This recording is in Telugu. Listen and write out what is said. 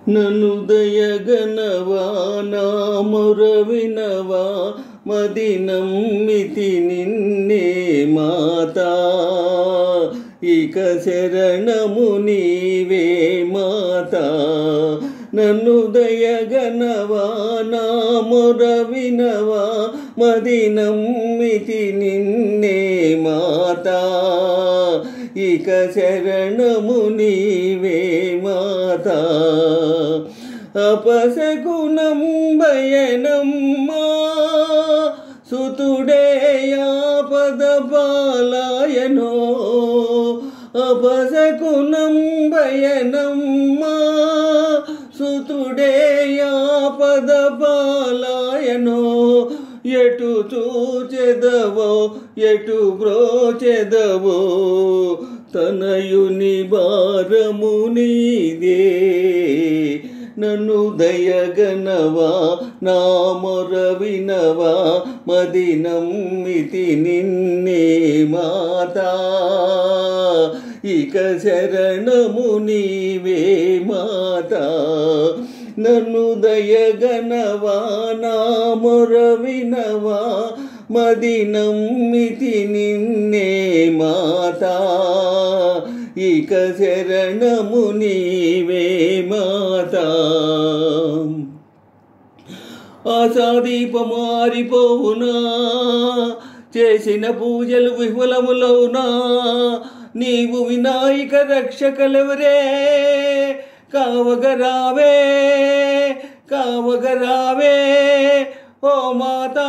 నన్ను దయగనవా నా మొర వినవా మది నమ్మితి నిన్నే మాతా ఇక శరణము నీవే మాతా నన్ను దయగనవా నా మొర వినవా మది నమ్మితి నిన్నే మాతా ఇక శరణము నీవే మాతా అపశకునం భయనమ్మా సుతుడే ఆపద పాలాయనో అపశకునం భయనమ్మా సుతుడే ఆపద పాలాయనో ఎటు చూచెదవో ఎటు బ్రోచెదవో తనయుని భారము నీదే నన్ను దయగనవా నా మొర వినవా మది నమ్మితి నిన్నే మాతా ఇక శరణము నీవే మాతా నన్ను దయగనవా నా మొర వినవా మది నమ్మితి నిన్నే మాతా ఇక శరణము నీవే మాతా ఆశాదీపము ఆరిపోవునా చేసిన పూజలు విఫలములవునా నీవు వినాయక రక్షకలెవరే కావగరావే కావగరావే ఓ మాతా